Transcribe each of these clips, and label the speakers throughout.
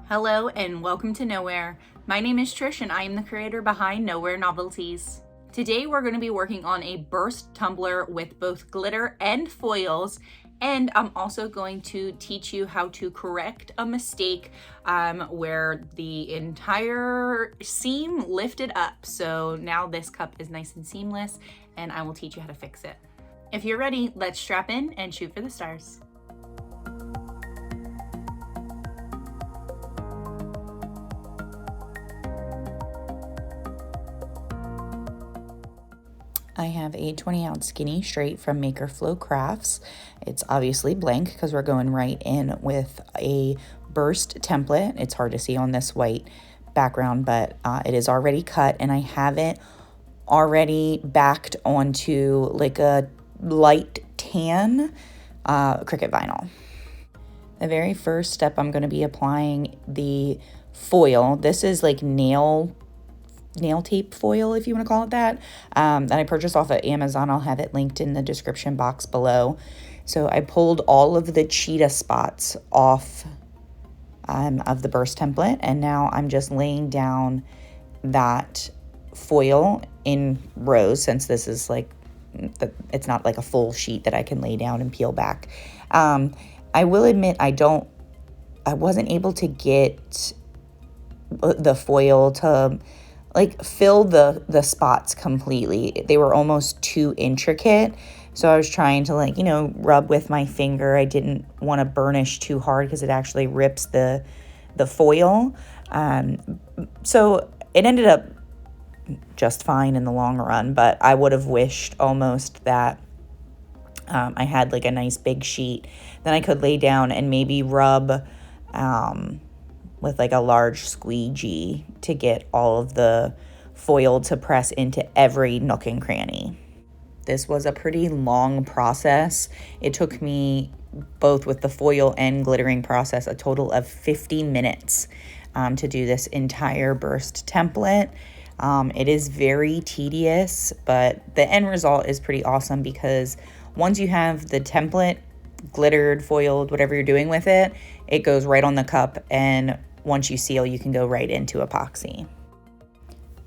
Speaker 1: Hello and welcome to Nowhere. My name is Trish and I am the creator behind Nowhere Novelties. Today we're going to be working on a burst tumbler with both glitter and foils, and I'm also going to teach you how to correct a mistake where the entire seam lifted up. So now this cup is nice and seamless, and I will teach you how to fix it. If you're ready, let's strap in and shoot for the stars. I have a 20-ounce skinny straight from Maker Flow Crafts. It's obviously blank because we're going right in with a burst template. It's hard to see on this white background, but it is already cut, and I have it already backed onto like a light tan Cricut vinyl. The very first step, I'm going to be applying the foil. This is like nail tape foil, if you want to call it that I purchased off of Amazon. I'll have it linked in the description box below. So I pulled all of the cheetah spots off of the burst template, and now I'm just laying down that foil in rows, since this is like it's not like a full sheet that I can lay down and peel back. I will admit I wasn't able to get the foil to like fill the spots completely. They were almost too intricate. So I was trying to rub with my finger. I didn't want to burnish too hard because it actually rips the foil. So it ended up just fine in the long run, but I would have wished almost that I had like a nice big sheet. Then I could lay down and maybe rub with like a large squeegee to get all of the foil to press into every nook and cranny. This was a pretty long process. It took me, both with the foil and glittering process, a total of 50 minutes to do this entire burst template. It is very tedious, but the end result is pretty awesome because once you have the template glittered, foiled, whatever you're doing with it, it goes right on the cup, and once you seal, you can go right into epoxy.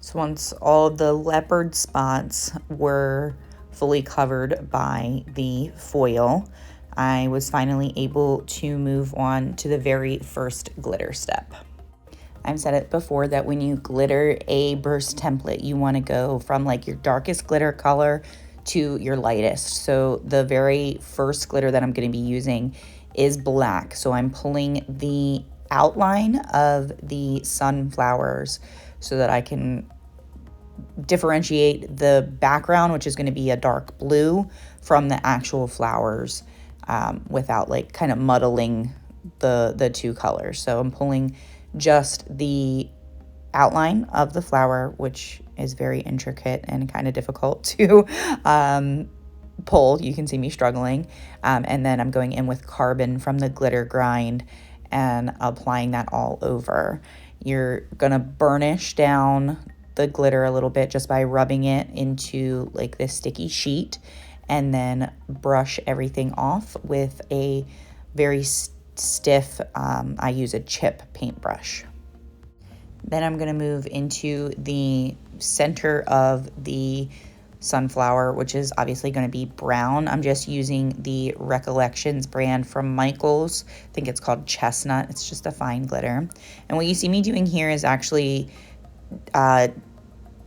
Speaker 1: So once all the leopard spots were fully covered by the foil, I was finally able to move on to the very first glitter step. I've said it before that when you glitter a burst template, you want to go from like your darkest glitter color to your lightest. So the very first glitter that I'm going to be using is black. So I'm pulling the outline of the sunflowers so that I can differentiate the background, which is going to be a dark blue, from the actual flowers without like kind of muddling the two colors. So I'm pulling just the outline of the flower, which is very intricate and kind of difficult to pull. You can see me struggling. And then I'm going in with carbon from the glitter grind and applying that all over. You're going to burnish down the glitter a little bit just by rubbing it into like this sticky sheet, and then brush everything off with a very stiff, I use a chip paintbrush. Then I'm going to move into the center of the sunflower, which is obviously going to be brown. I'm just using the Recollections brand from Michaels. I think it's called Chestnut. It's just a fine glitter. And what you see me doing here is actually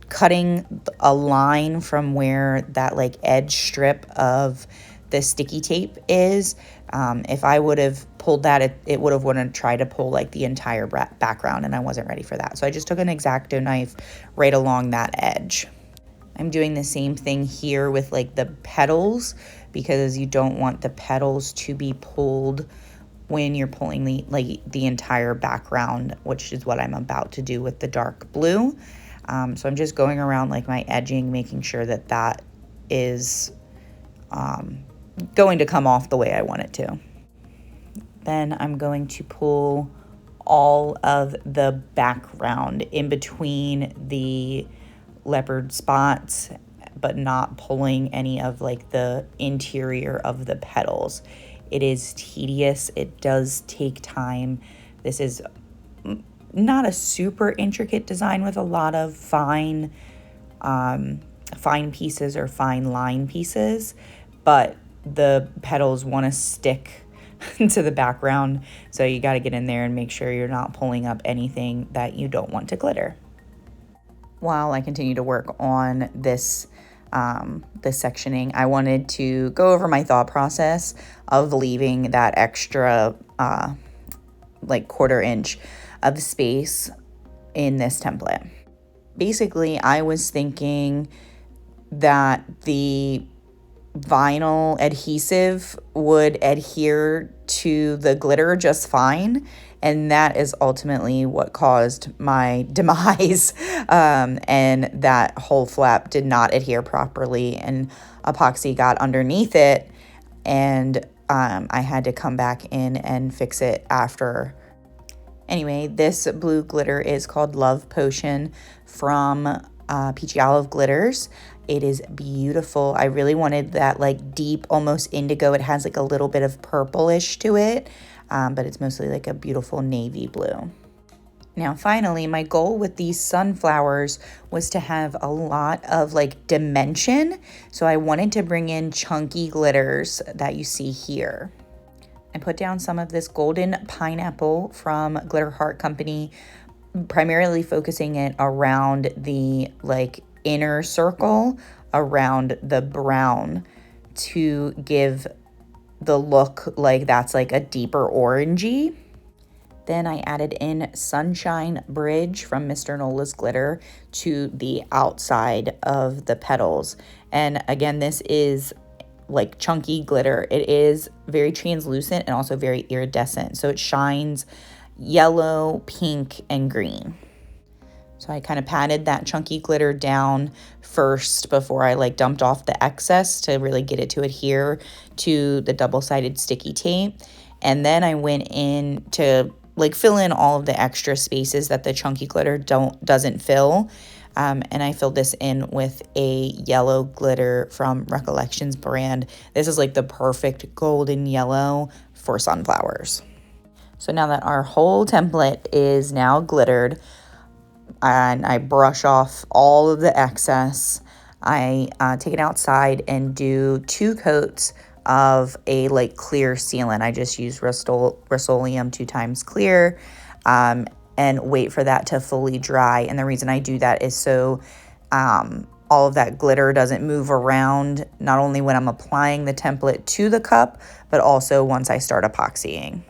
Speaker 1: cutting a line from where that like edge strip of the sticky tape is. If I would have pulled that, it would have wanted to try to pull like the entire background, and I wasn't ready for that. So I just took an X-Acto knife right along that edge. I'm doing the same thing here with like the petals, because you don't want the petals to be pulled when you're pulling the entire background, which is what I'm about to do with the dark blue. So I'm just going around like my edging, making sure that that is going to come off the way I want it to. Then I'm going to pull all of the background in between the leopard spots, but not pulling any of like the interior of the petals. It is tedious. It does take time. This is not a super intricate design with a lot of fine pieces or fine line pieces, but the petals want to stick to the background, so you got to get in there and make sure you're not pulling up anything that you don't want to glitter. While I continue to work on this sectioning, I wanted to go over my thought process of leaving that extra like 1/4 inch of space in this template. Basically, I was thinking that the vinyl adhesive would adhere to the glitter just fine, and that is ultimately what caused my demise. And that whole flap did not adhere properly, and epoxy got underneath it, and I had to come back in and fix it after. Anyway, this blue glitter is called Love Potion from Peachy Olive Glitters. It is beautiful. I really wanted that like deep, almost indigo. It has like a little bit of purplish to it, but it's mostly like a beautiful navy blue. Now, finally, my goal with these sunflowers was to have a lot of like dimension. So I wanted to bring in chunky glitters that you see here. I put down some of this golden pineapple from Glitter Heart Company, primarily focusing it around the like inner circle around the brown to give the look like that's like a deeper orangey. Then I added in Sunshine Bridge from Mr. Nola's Glitter to the outside of the petals. And again, this is like chunky glitter. It is very translucent and also very iridescent. So it shines yellow, pink, and green. So I kind of patted that chunky glitter down first before I like dumped off the excess to really get it to adhere to the double-sided sticky tape. And then I went in to like fill in all of the extra spaces that the chunky glitter doesn't fill. And I filled this in with a yellow glitter from Recollections brand. This is like the perfect golden yellow for sunflowers. So now that our whole template is now glittered, and I brush off all of the excess, I take it outside and do 2 coats of a like clear sealant. I just use Rust-Oleum 2 times clear, and wait for that to fully dry. And the reason I do that is so all of that glitter doesn't move around, not only when I'm applying the template to the cup, but also once I start epoxying.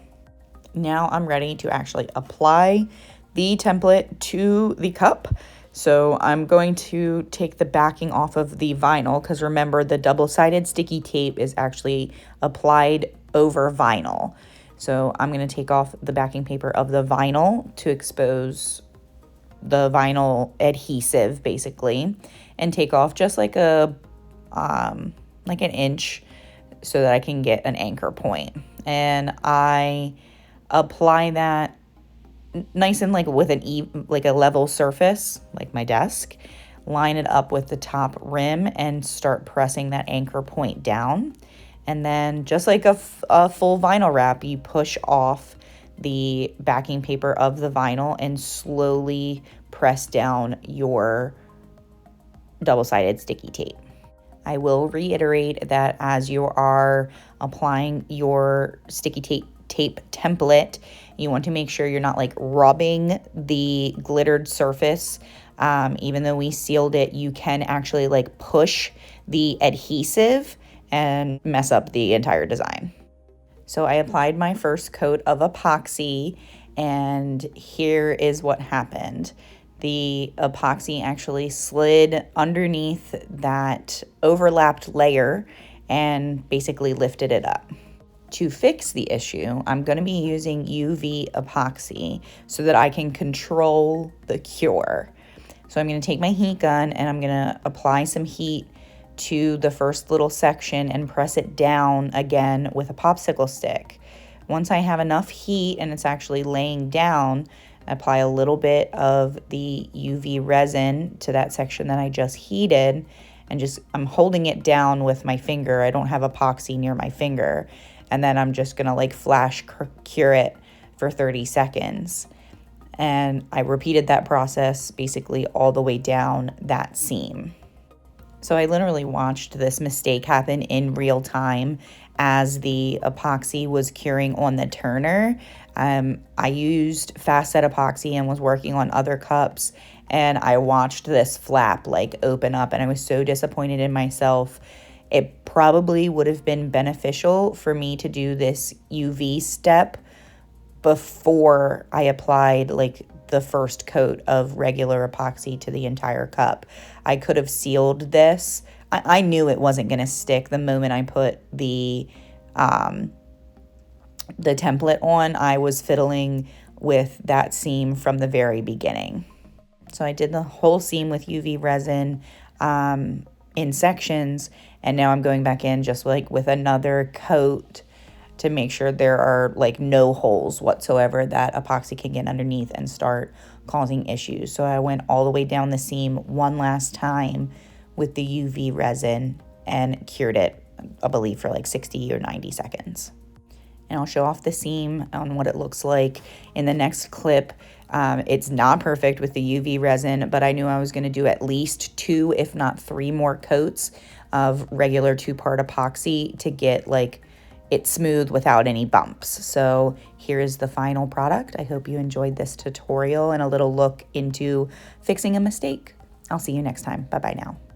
Speaker 1: Now I'm ready to actually apply the template to the cup. So I'm going to take the backing off of the vinyl, because remember, the double-sided sticky tape is actually applied over vinyl. So I'm going to take off the backing paper of the vinyl to expose the vinyl adhesive, basically, and take off just like an inch so that I can get an anchor point. And I apply that nice and like with like a level surface, like my desk, line it up with the top rim and start pressing that anchor point down. And then just like a full vinyl wrap, you push off the backing paper of the vinyl and slowly press down your double-sided sticky tape. I will reiterate that as you are applying your sticky tape template, you want to make sure you're not like rubbing the glittered surface. Even though we sealed it, you can actually like push the adhesive and mess up the entire design. So I applied my first coat of epoxy, and here is what happened. The epoxy actually slid underneath that overlapped layer and basically lifted it up. To fix the issue, I'm going to be using UV epoxy so that I can control the cure. So I'm going to take my heat gun and I'm going to apply some heat to the first little section and press it down again with a popsicle stick. Once I have enough heat and it's actually laying down, I apply a little bit of the UV resin to that section that I just heated, and I'm holding it down with my finger. I don't have epoxy near my finger. And then I'm just gonna like flash cure it for 30 seconds. And I repeated that process basically all the way down that seam. So I literally watched this mistake happen in real time as the epoxy was curing on the turner. I used fast set epoxy and was working on other cups, and I watched this flap like open up, and I was so disappointed in myself. It probably would have been beneficial for me to do this UV step before I applied like the first coat of regular epoxy to the entire cup. I could have sealed this. I knew it wasn't going to stick the moment I put the template on. I was fiddling with that seam from the very beginning. So I did the whole seam with UV resin in sections, and now I'm going back in just like with another coat to make sure there are like no holes whatsoever that epoxy can get underneath and start causing issues. So I went all the way down the seam one last time with the UV resin and cured it, I believe, for like 60 or 90 seconds. And I'll show off the seam on what it looks like in the next clip. It's not perfect with the UV resin, but I knew I was going to do at least 2, if not 3 more coats of regular 2-part epoxy to get like it smooth without any bumps. So here is the final product. I hope you enjoyed this tutorial and a little look into fixing a mistake. I'll see you next time. Bye-bye now.